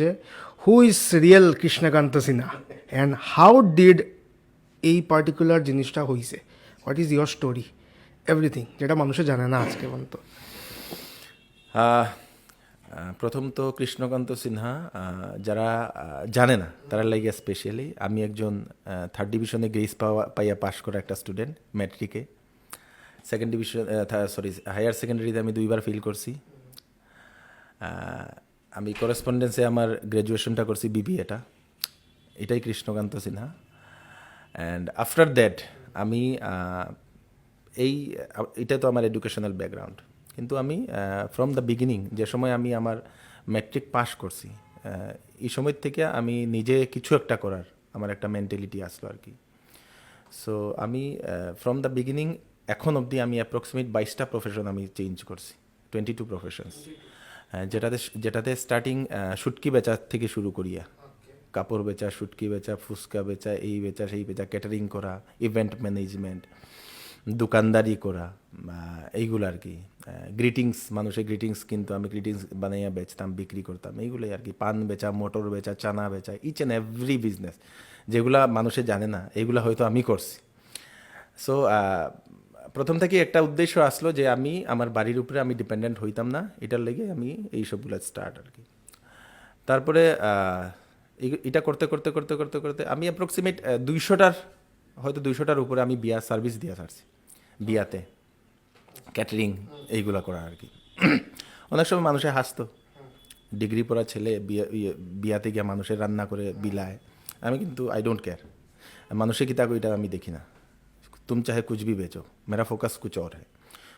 যে who is real Krishnakanta Sinha and how did এই particular জিনিসটা হয়েছে, what is your story, everything যেটা মানুষে জানে না আজকে পর্যন্ত। প্রথম তো কৃষ্ণকান্ত সিনহা যারা জানে না তারা লাগে স্পেশালি আমি একজন থার্ড ডিভিশনে গ্রেস পাইয়া পাশ করা একটা স্টুডেন্ট ম্যাট্রিকে। সেকেন্ড ডিভিশন হায়ার সেকেন্ডারিতে আমি 2বার ফেল করছি। আমি করেসপন্ডেন্সে আমার গ্র্যাজুয়েশনটা করছি বিবিএটা, এটাই Krishnakanta Sinha. And after that আমি এটা তো আমার এডুকেশনাল ব্যাকগ্রাউন্ড, কিন্তু আমি ফ্রম দ্য বিগিনিং যে সময় আমি আমার ম্যাট্রিক পাস করছি এই সময় থেকে আমি নিজে কিছু একটা করার আমার একটা মেন্টালিটি আসলো আর কি। সো আমি ফ্রম দ্য বিগিনিং এখন অবধি আমি অ্যাপ্রক্সিমেট 22টা প্রফেশন আমি চেঞ্জ করছি, 22 প্রফেশনস, যেটাতে স্টার্টিং শুটকি বেচা থেকে শুরু করিয়া কাপড় বেচা, শুটকি বেচা, ফুচকা বেচা, এই বেচা সেই বেচা, ক্যাটারিং করা, ইভেন্ট ম্যানেজমেন্ট, দোকানদারি করা, এইগুলো আর কি। গ্রিটিংস, মানুষের গ্রিটিংস কিন্তু আমি গ্রিটিংস বানাইয়া বেচতাম, বিক্রি করতাম, এইগুলোই আর কি। পান বেচা, মোটর বেচা, চানা বেচা, ইচ অ্যান্ড এভরি বিজনেস যেগুলা মানুষে জানে না এগুলা হয়তো আমি করছি। সো প্রথম থেকে একটা উদ্দেশ্য আসলো যে আমি আমার বাড়ির উপরে আমি ডিপেন্ডেন্ট হইতাম না, এটার লেগে আমি এই সবগুলো স্টার্ট আর কি। তারপরে এটা করতে করতে করতে করতে করতে আমি অ্যাপ্রক্সিমেট 200টার উপরে আমি বিয়া সার্ভিস দিয়ে ছাড়ছি, বিয়াতে ক্যাটারিং এইগুলো করা আর কি। অনেক সময় মানুষে হাসতো, ডিগ্রি পড়া ছেলে বিয়াতে গিয়ে মানুষের রান্না করে বিলায়। আমি কিন্তু আই ডোন্ট কেয়ার, মানুষের কি তাকে এটা আমি দেখি না। তুম চাহে কুছ ভি বেচো, মেরা ফোকাস কুছ অর হ্যায়।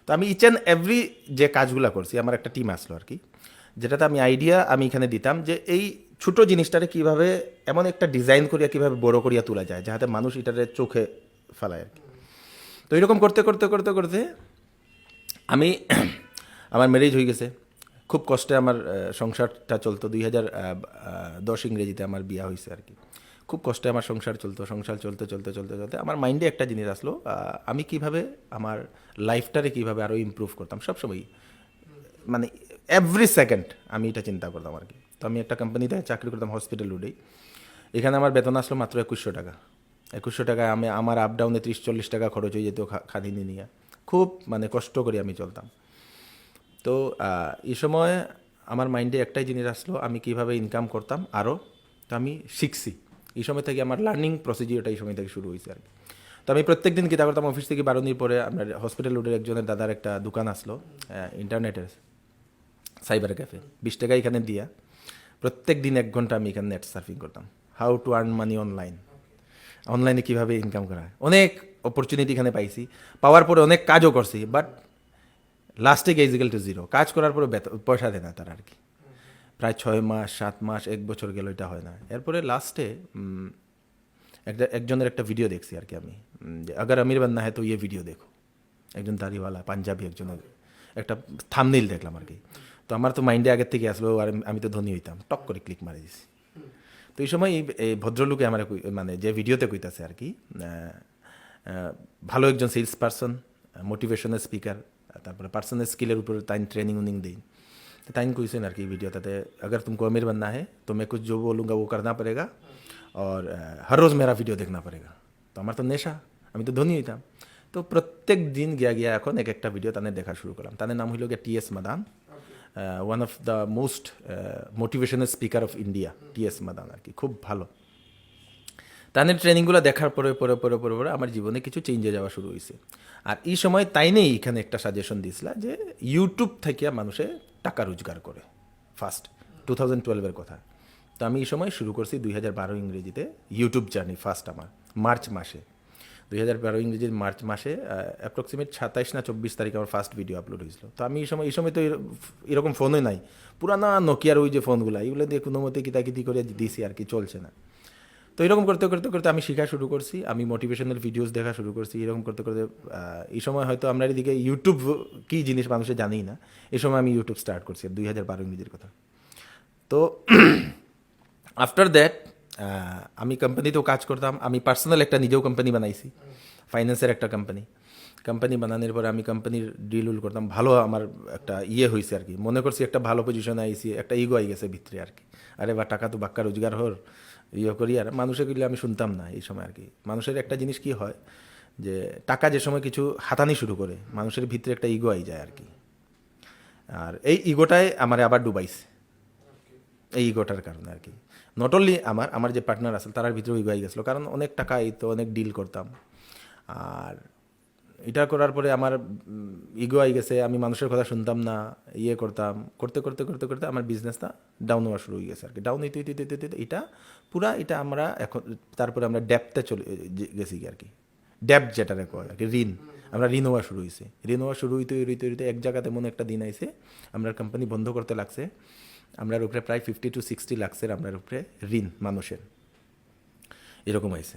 তো আমি ইচ অ্যান্ড এভরি যে কাজগুলো করছি, আমার একটা টিম আসলো আর কি, যেটাতে আমি আইডিয়া আমি এখানে দিতাম যে এই ছোটো জিনিসটারে কীভাবে এমন একটা ডিজাইন করিয়া কীভাবে বড় করিয়া তোলা যায় যাতে মানুষ এটারে চোখে ফেলায় আর কি। তো এরকম করতে করতে করতে করতে আমি আমার ম্যারেজ হয়ে গেছে। খুব কষ্টে আমার সংসারটা চলতো। 2010 ইংরেজিতে আমার বিয়া হয়েছে আর কি। খুব কষ্টে আমার সংসার চলতে চলতে চলতে চলতে আমার মাইন্ডে একটা জিনিস আসলো, আমি কিভাবে আমার লাইফটারে কীভাবে আরও ইমপ্রুভ করতাম সবসময়, মানে এভরি সেকেন্ড আমি এটা চিন্তা করতাম আর কি। তো আমি একটা কোম্পানিতে চাকরি করতাম হসপিটাল রোডেই। এখানে আমার বেতন আসলো মাত্র 2100 টাকা। 2100 টাকায় আমার আপ ডাউনে 30-40 টাকা খরচ হয়ে যেত খাদিনি নিয়ে। খুব মানে কষ্ট করে আমি চলতাম। তো এই সময় আমার মাইন্ডে একটাই জিনিস আসলো, আমি কীভাবে ইনকাম করতাম আরও। তো আমি শিখছি এই সময় থেকে, আমার লার্নিং প্রসিডিওরটা এই সময় থেকে শুরু হয়েছে আর কি। তো আমি প্রত্যেক দিন কীটা করতাম, অফিস থেকে বারোনির পরে আপনার হসপিটাল রোডের একজনের দাদার একটা দোকান আসলো ইন্টারনেটের, সাইবার ক্যাফে, 20 টাকা এখানে দিয়া প্রত্যেক দিন 1 ঘন্টা আমি এখানে নেট সার্ফিং করতাম। হাউ টু আর্ন মানি অনলাইনে কীভাবে ইনকাম করা হয়। অনেক অপরচুনিটি এখানে পাইছি, পাওয়ার পরে অনেক কাজও করছি, বাট লাস্টে গেইজিক্যাল টু জিরো। কাজ করার পরে পয়সা দেয় না তারা আর কি। প্রায় 6 মাস 7 মাস 1 বছর গেল, এটা হয় না। এরপরে লাস্টে একজনের একটা ভিডিও দেখছি আর কি আমি, যে আগার আমির বাননা হ্যায় তো ইয়ে ভিডিও দেখো। একজন দাড়িওয়ালা পাঞ্জাবি একজনের একটা থাম্বনেইল দেখলাম আর কি। তো আমার তো মাইন্ডে আগের থেকে আসলো, আর আমি তো ধনী হইতাম, টক করে ক্লিক মারি দিছি। তো এই সময় এই ভদ্রলোকে আমার মানে যে ভিডিওতে কইতাছে আর কি, ভালো একজন সেলস পারসন, মোটিভেশনাল স্পিকার, তারপরে পার্সোনাল স্কিলের উপর তাই ট্রেনিং উনিং দিই। तो ताइन क्वेश्चन আর কি ভিডিওটাতে, अगर तुमको अमीर बनना है तो मैं कुछ जो बोलूँगा वो करना पड़ेगा और हर रोज़ मेरा ভিডিও देखना पड़ेगा। তো আমার তো নেশা, আমি তো ধনী হইতাম। তো প্রত্যেক দিন গিয়া এখন এক একটা ভিডিও তাদের দেখা শুরু করলাম। তাদের নাম হইল গিয়া TS Madan, one of the most motivational speaker of India, TS Madan আর কি, খুব ভালো। তাদের ট্রেনিংগুলো দেখার পরে পরে পরে পরে পরে আমার জীবনে কিছু চেঞ্জে যাওয়া শুরু হয়েছে। আর এই সময় তাই নেই এখানে একটা সাজেশন দিয়েছিল যে ইউটিউব থেকে মানুষে টাকা রোজগার করে, ফার্স্ট 2012-এর কথা। তো আমি এই সময় শুরু করছি 2012 ইংরেজিতে ইউটিউব জার্নি, ফার্স্ট আমার মার্চ মাসে, 2012 ইংরেজির মার্চ মাসে অ্যাপ্রক্সিমেট 27 না 24 তারিখে আমার ফার্স্ট ভিডিও আপলোড হয়েছিল। তো আমি এই সময় তো এরকম ফোনই নাই, পুরানা নোকিয়ার ওই যে ফোনগুলো, এগুলো দিয়ে কোনো মতে কিতাকিতি করে দিছি আর কি, চলছে না। তো এরকম করতে করতে করতে আমি শেখা শুরু করছি, আমি মোটিভেশনাল ভিডিওস দেখা শুরু করছি। এরকম করতে করতে এই সময় হয়তো আমরা এদিকে ইউটিউব কী জিনিস মানুষে জানেই না, এই সময় আমি ইউটিউব স্টার্ট করছি 2012 ইংরেজির কথা। তো আফটার দ্যাট আমি কোম্পানিতেও কাজ করতাম, আমি পার্সোনাল একটা নিজেও কোম্পানি বানাইছি, ফাইন্যান্সের একটা কোম্পানি। কোম্পানি বানানোর পরে আমি কোম্পানির ডিল উল করতাম, ভালো আমার একটা হয়েছে আর কি, মনে করছি একটা ভালো পজিশনে আইসি, একটা ইগো আই গেছে ভিতরে আর কি, আরে বা টাকা তো বাক্কা রোজগার হর করি। আর মানুষে গেলে আমি শুনতাম না এই সময় আর কি। মানুষের একটা জিনিস কি হয় যে টাকা যে সময় কিছু হাতানি শুরু করে মানুষের ভিতরে একটা ইগো আই যায় আর কি। আর এই ইগোটাই আমার আবার ডুবাইছে, এই ইগোটার কারণে আর কি। নট অনলি আমার যে পার্টনার আছে তার ভিতরেও ইগো আই গেছিলো, কারণ অনেক টাকা তো অনেক ডিল করতাম। আর এটা করার পরে আমার ইগো আই গেছে, আমি মানুষের কথা শুনতাম না, করতাম, করতে করতে করতে করতে আমার বিজনেসটা ডাউন হওয়া শুরু হয়ে গেছে আর কি। ডাউন হইতে হইতে হইতে হইতে এটা পুরা এটা আমরা এখন তারপরে আমরা ডেপতে চলে গেছি আর কি। ডেপ যেটা কয় আর কি, ঋণ, আমরা ঋণ হওয়া শুরু হয়েছে। ঋণ হওয়া শুরু হইতে হইতে হইতে এক জায়গাতে মনে একটা দিন আইছে, আমরা কোম্পানি বন্ধ করতে লাগছে, আমরার উপরে প্রায় 50 to 60 লাখের আমরার উপরে ঋণ মানুষের, এরকম আইছে।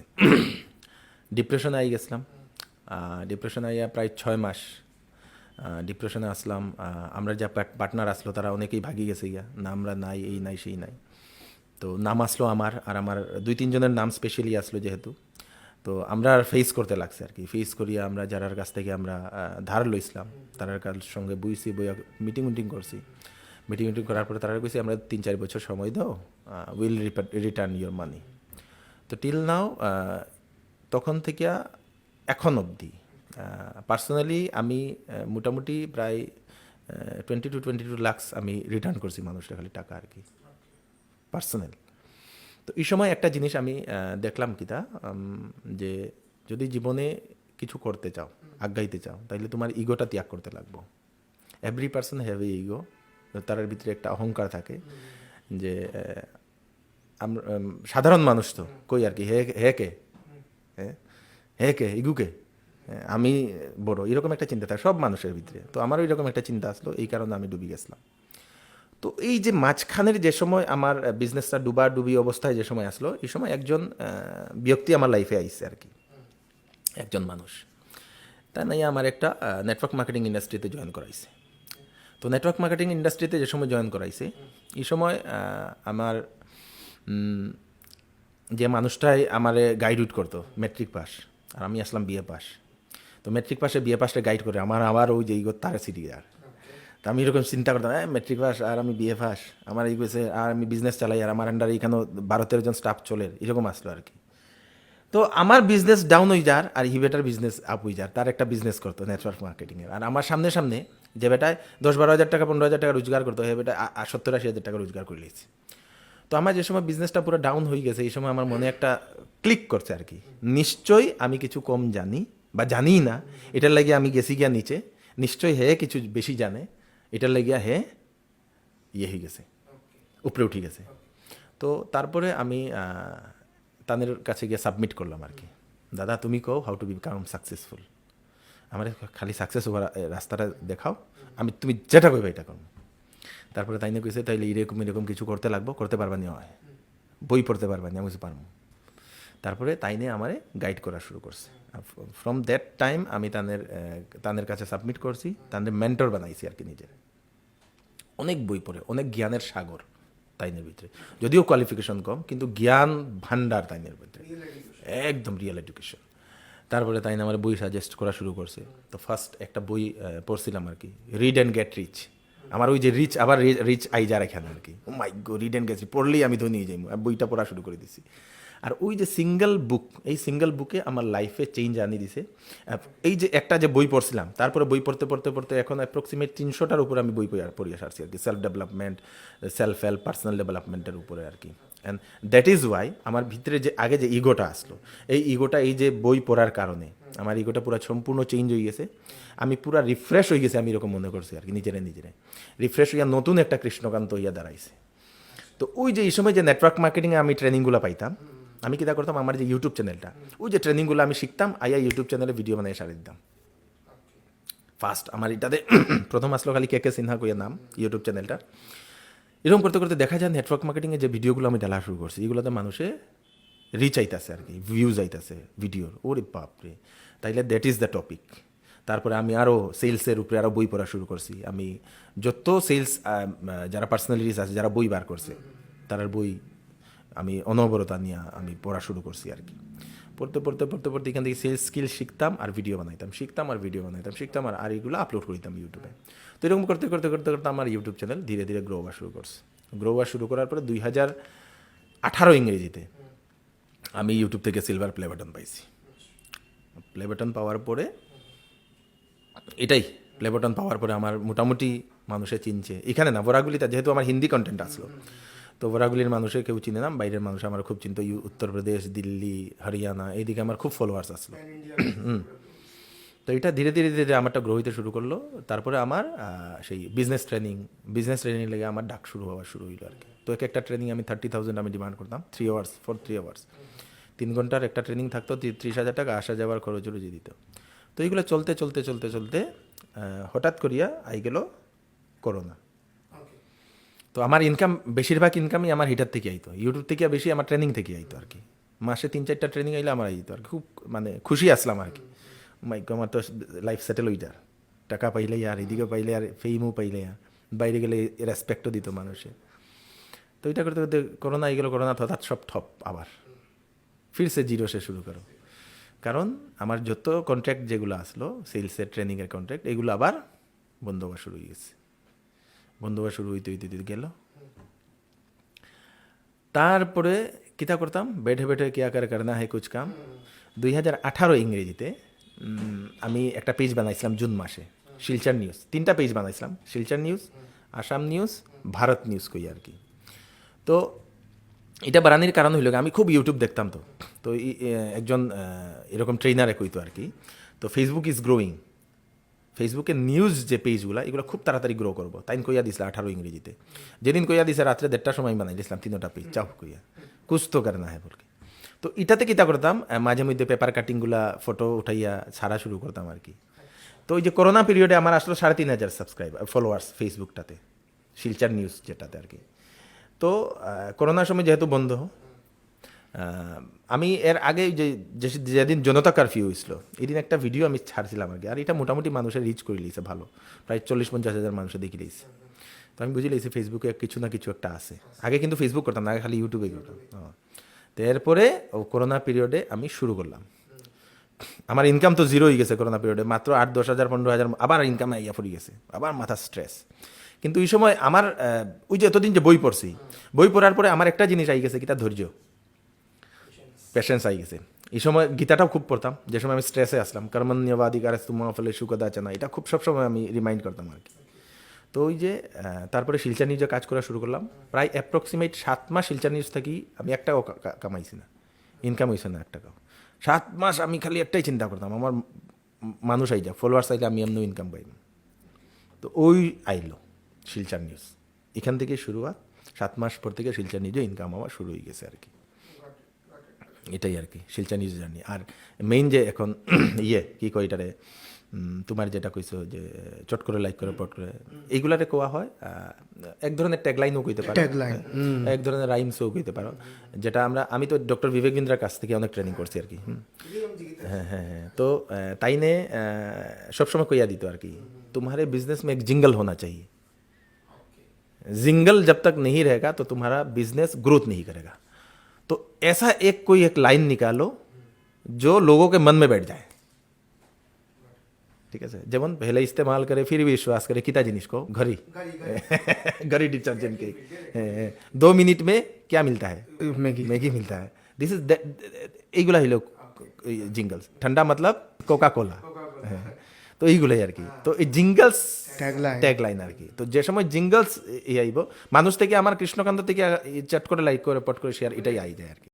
ডিপ্রেশনে আই গেছিলাম, ডিপ্রেশনে আইয়া প্রায় 6 মাস ডিপ্রেশনে আসলাম। আমরা যা পার্টনার আসলো তারা অনেকেই ভাগি গেছে গিয়া, না আমরা নাই, এই নাই সেই নাই। তো নাম আসলো আমার, আর আমার 2-3 জনের নাম স্পেশালি আসলো যেহেতু, তো আমরা ফেস করতে লাগছে আর কি। ফেস করিয়া আমরা যারার কাছ থেকে আমরা ধার লইছিলাম তারার কাছ সঙ্গে বইছি, বইয়া মিটিং করছি। মিটিং করার পরে তারা কইছে আমরা 3-4 বছর সময় দাও, উইল রিটার্ন ইউর মানি। তো টিল নাও তখন থেকে এখন অবধি পার্সোনালি আমি মোটামুটি প্রায় 20 to 22 লাখ আমি রিটার্ন করছি মানুষের খালি টাকা আর কি, পার্সোনাল। তো এই সময় একটা জিনিস আমি দেখলাম কিতা, যে যদি জীবনে কিছু করতে চাও, আগাইতে চাও, তাইলে তোমার ইগোটা ত্যাগ করতে লাগবো। Every person have a ego, তার ভিতরে একটা অহংকার থাকে যে আমরা সাধারণ মানুষ তো কই আর কি, হে কে, হে কে ইগুকে, আমি বড়, এরকম একটা চিন্তা থাকে সব মানুষের ভিতরে। তো আমারও এরকম একটা চিন্তা আসলো, এই কারণে আমি ডুবে গেছিলাম। তো এই যে মাঝখানের যে সময় আমার বিজনেসটা ডুবি অবস্থায় যে সময় আসলো, এই সময় একজন ব্যক্তি আমার লাইফে আইসে আর কি, একজন মানুষ। তাই নাই আমার একটা নেটওয়ার্ক মার্কেটিং ইন্ডাস্ট্রিতে জয়েন করাইছে। তো নেটওয়ার্ক মার্কেটিং ইন্ডাস্ট্রিতে যে সময় জয়েন করাইছে, এই সময় আমার যে মানুষটাই আমারে গাইড উইড করতো মেট্রিক পাস, আর আমি আসলাম বিএ পাস। তো মেট্রিক পাসে বিএ পাসটা গাইড করে আবার ওই যে ইগোর তার সিটি আর। তা আমি এরকম চিন্তা করতাম, মেট্রিক পাস আর আমি বিএ পাস, আমার এই কইছে, আর আমি বিজনেস চালাই, আর আমার আন্ডারে এখানেও 12-13 জন স্টাফ চলে, এরকম আসলো আর কি। তো আমার বিজনেস ডাউন হয়ে যার, আর হিবেটার বিজনেস আপ হয়ে যার। তার একটা বিজনেস করতো নেটওয়ার্ক মার্কেটিংয়ের, আর আমার সামনে যে বেটায় 10-12 হাজার টাকা 15 হাজার টাকা রোজগার করতো, হে বেটা 70-80 হাজার টাকা রোজগার করে নিয়েছে। তো আমার যে সময় বিজনেসটা পুরো ডাউন হয়ে গেছে, এই সময় আমার মনে একটা ক্লিক করছে আর কি, নিশ্চয়ই আমি কিছু কম জানি বা জানিই না, এটার লাগে আমি গেছি গিয়া নিচে, নিশ্চয়ই হে কিছু বেশি জানে, এটার লাগিয়া হে হয়ে গেছে, উপরে উঠে গেছে। তো তারপরে আমি তাদের কাছে গিয়ে সাবমিট করলাম আর কি, দাদা তুমি কও হাউ টু বিকাম সাকসেসফুল, আমার খালি সাকসেস হওয়ার রাস্তাটা দেখাও, তুমি যেটা কইবে এটা করবো। তারপরে তাই না কইছে, তাইলে এরকম কিছু করতে লাগবো, করতে পারবানি হয়, বই পড়তে পারবানি, আমি কিছু পারবো। তারপরে তাই নিয়ে আমারে গাইড করা শুরু করছে। ফ্রম দ্যাট টাইম আমি তাদের কাছে সাবমিট করছি, তাদের মেন্টর বানাইছি আর কি নিজের। অনেক বই পড়ে, অনেক জ্ঞানের সাগর তাইনের ভিতরে, যদিও কোয়ালিফিকেশন কম, কিন্তু জ্ঞান ভান্ডার তাইনের ভিতরে, একদম রিয়েল এডুকেশন। তারপরে তাই আমার বই সাজেস্ট করা শুরু করছে। তো ফার্স্ট একটা বই পড়ছিলাম আর কি, রিড অ্যান্ড গেট রিচ। আমার ওই যে রিচ, আবার রিচ আইজার এখানে আর কি, ও মাই গো, রিড অ্যান্ড গেট রিচ পড়লেই আমি ধনী হয়ে যাই, বইটা পড়া শুরু করে দিছি। আর ওই যে সিঙ্গেল বুক, এই সিঙ্গেল বুকে আমার লাইফে চেঞ্জ আনি দিছে। এই যে একটা যে বই পড়ছিলাম, তারপরে বই পড়তে এখন অ্যাপ্রক্সিমেট 300টার উপরে আমি বই পড়িয়ে সারছি আর কি, self development, self help, personal ডেভেলপমেন্টের উপরে আর কি। অ্যান্ড দ্যাট ইজ ওয়াই আমার ভিতরে যে আগে যে ইগোটা আসলো, এই ইগোটা এই যে বই পড়ার কারণে আমার ইগোটা পুরো সম্পূর্ণ চেঞ্জ হয়ে গেছে। আমি পুরো রিফ্রেশ হয়ে গেছি, আমি এরকম মনে করছি আর কি, নিজেরে রিফ্রেশ হইয়া নতুন একটা কৃষ্ণকান্ত হইয়া দাঁড়াইছে। তো ওই যে এই সময় যে নেটওয়ার্ক মার্কেটিংয়ে আমি ট্রেনিংগুলো পাইতাম, আমি কী করতাম, আমার যে ইউটিউব চ্যানেলটা, ওই যে ট্রেনিংগুলো আমি শিখতাম, আইয়া ইউটিউব চ্যানেলে ভিডিও বানিয়ে সারি দিতাম। ফার্স্ট আমার এটাতে প্রথম আসলো খালি কে সিনহা কইয়া নাম ইউটিউব চ্যানেলটা। এরকম করতে করতে দেখা যায় নেটওয়ার্ক মার্কেটিংয়ে যে ভিডিওগুলো আমি ডালা শুরু করছি, এগুলোতে মানুষে রিচ আইতাছে আর কি, ভিউজ আইতাছে ভিডিওর, ওরে বাপরে, তাইলে দ্যাট ইজ দ্য টপিক। তারপরে আমি আরও সেলসের উপরে আরও বই পড়া শুরু করছি। আমি যত সেলস যারা পার্সোনালিটিস আছে, যারা বই বার করছে, তার বই আমি অনবরতা নিয়ে আমি পড়া শুরু করছি আর কি। পড়তে পড়তে পড়তে পড়তে এখান থেকে সেলস স্কিল শিখতাম আর ভিডিও বানাইতাম, শিখতাম আর এইগুলো আপলোড করতাম ইউটিউবে। তো এরকম করতে করতে করতে করতে আমার ইউটিউব চ্যানেল ধীরে ধীরে গ্রো হওয়া শুরু করছে। গ্রো হওয়া শুরু করার পরে 2018 ইংরেজিতে আমি ইউটিউব থেকে সিলভার প্লে বাটন পাইছি। প্লে বাটন পাওয়ার পরে প্লে বাটন পাওয়ার পরে আমার মোটামুটি মানুষে চিনছে, এখানে না বরাগুলিতে, যেহেতু আমার হিন্দি কন্টেন্ট আসলো, তো বরাগুলির মানুষে কেউ চিনে না, বাইরের মানুষ আমার খুব চিনতো, উত্তরপ্রদেশ, দিল্লি, হরিয়ানা, এইদিকে আমার খুব ফলোয়ার্স আসলো। তো এটা ধীরে ধীরে ধীরে আমারটা গ্রো হইতে শুরু করলো। তারপরে আমার সেই বিজনেস ট্রেনিং লেগে আমার ডাক শুরু হইলো আর কি। তো একটা ট্রেনিং আমি 30,000 আমি ডিমান্ড করতাম, 3 আওয়ার্স ফর 3 আওয়ার্স, 3 ঘন্টার একটা ট্রেনিং থাকতো, 30,000 টাকা আসা যাওয়ার খরচ রুজি দিত। তো এইগুলো চলতে চলতে চলতে চলতে হঠাৎ করিয়া আই গেল করোনা। তো আমার বেশিরভাগ ইনকামই আমার হিটার থেকে আইতো, ইউটিউব থেকে বেশি আমার ট্রেনিং থেকে আইতো আর কি। মাসে 3-4টা ট্রেনিং আইলে আমার আইতো আর কি, খুব মানে খুশি আসলাম আর কি। আমার তো লাইফ সেটেল ওইটার, টাকা পাইলে আর এদিকে পাইলে আর ফেমও পাইলে আর বাইরে গেলে রেসপেক্টও দিত মানুষে। তো এটা করতে করতে করোনা আই গেল, করোনা হঠাৎ সব ঠপ, আবার ফিরছে জিরো সে শুরু করো। কারণ আমার যত কন্ট্রাক্ট যেগুলো আসলো সেলসের ট্রেনিংয়ের কন্ট্রাক্ট, এগুলো আবার বন্ধ হওয়া শুরু হয়ে গেছে। বন্ধ হওয়া শুরু হইতে গেল। তারপরে কিতা করতাম, বেঠে বেঠে কিয়া করনা হে কুছ কাম। 2018 ইংরেজিতে আমি একটা পেজ বানাইছিলাম জুন মাসে, শিলচর নিউজ, 3টা পেজ বানাইছিলাম, Silchar news, Assam news, Bharat news কই আর কি। তো এটা বানানির কারণ হইল আমি খুব ইউটিউব দেখতাম। তো একজন এরকম ট্রেনারে কইতো আর কি, তো ফেসবুক ইজ গ্রোয়িং, ফেসবুকের নিউজ যে পেজগুলো এগুলো খুব তাড়াতাড়ি গ্রো করবো, তাই কইয়া দিছিল 18 ইংরেজিতে। যেদিন কইয়া দিছে রাত্রে 1:30টার সময় বানাই দিয়েছিলাম 3টা পেজ, চাও কইয়া কুছ তো করনা হ্যাঁ বলকে। তো এটাতে কিতা করতাম, মাঝে মধ্যে পেপার কাটিংগুলা ফটো উঠাইয়া ছাড়া শুরু করতাম আর কি। তো ওই যে করোনা পিরিয়ডে আমার আসলো 3,500 সাবস্ক্রাইবার ফলোয়ার্স ফেসবুকটাতে, শিলচর নিউজ যেটাতে আর কি। তো করোনার সময় যেহেতু বন্ধ, আমি এর আগে যেদিন জনতা কারফিউ হয়েছিল এদিন একটা ভিডিও আমি ছাড়ছিলাম আর কি, আর এটা মোটামুটি মানুষের রিচ করে লিয়েছে ভালো, প্রায় 40-50 হাজার মানুষে দেখে লিয়েছে। তো আমি বুঝে লিয়েছি ফেসবুকে কিছু না কিছু একটা আছে। আগে কিন্তু ফেসবুক করতাম না, আগে খালি ইউটিউবে করতাম। তো এরপরে করোনা পিরিয়ডে আমি শুরু করলাম। আমার ইনকাম তো জিরো হয়ে গেছে করোনা পিরিয়ডে, মাত্র 8-10 হাজার 15 হাজার আবার ইনকাম আইয়া পড়ে গেছে, আবার মাথা স্ট্রেস। কিন্তু ওই সময় আমার ওই যে এতদিন যে বই পড়ছি, বই পড়ার পরে আমার একটা জিনিস আই গেছে, কিটা ধৈর্য, পেশেন্স আই গেছে। এই সময় গীতাটাও খুব পড়তাম, যে সময় আমি স্ট্রেসে আসলাম, কর্মণ্যবাধিকারস্তু মা ফলে সুখদাচনা, এটা খুব সবসময় আমি রিমাইন্ড করতাম আর কি। তো ওই যে তারপরে শিলচর নিউজে কাজ করা শুরু করলাম, প্রায় অ্যাপ্রক্সিমেট 7 মাস শিলচর নিউজ থাকি, আমি একটাও কামাইছি না, ইনকাম হয়েছে না 1 টাকাও। 7 মাস আমি খালি একটাই চিন্তা করতাম, আমার মানুষ আই যা ফলোয়ার্স আইলে আমি এমন ইনকাম পাইব। তো ওই আইলো শিলচর নিউজ, এখান থেকে শুরুয়াত। 7 মাস পর থেকে শিলচর নিউজে ইনকাম হওয়া শুরু হয়ে গেছে আর কি। এটাই আর কি শিলচর নিউজ জার্নি। আর মেইন যে এখন কি কয় এটারে, তোমার যেটা কইছো যে চট করে লাইক করে পট করে, এইগুলারে কোয়া হয় এক ধরনের ট্যাগলাইনও কইতে পারো, এক ধরনের রাইমসও কইতে পারো, যেটা আমি তো ডক্টর বিবেক বিন্দ্রার কাছ থেকে অনেক ট্রেনিং করছি আর কি। হ্যাঁ। তো তাইনে সবসময় কইয়া দিত আর কি, तुम्हारे बिजनेस में एक जिंगल होना चाहिए, जिंगल जब तक नहीं रहेगा तो तुम्हारा बिजनेस ग्रोथ नहीं करेगा। तो ऐसा कोई एक लाइन निकालो जो लोगों के मन में बैठ जाए, ठीक है सर। जब पहले इस्तेमाल करे फिर विश्वास करे, किता जिनिस को घरी डिटर्जेंट के 2 मिनट में क्या मिलता है, मैगी मिलता है। दिस इज এইগুলা হইল জিঙ্গলস। ঠান্ডা মতলব কোকা কোলা, তো এইগুলাই আর কি। তো এই জিঙ্গলস ট্যাগলাইন আর কি। তো যে সময় জিঙ্গলস আইব মানুষ থেকে, আমার কৃষ্ণকান্ত থেকে চট করে লাইক করে পট করে শেয়ার, এটাই আই যায় আর কি।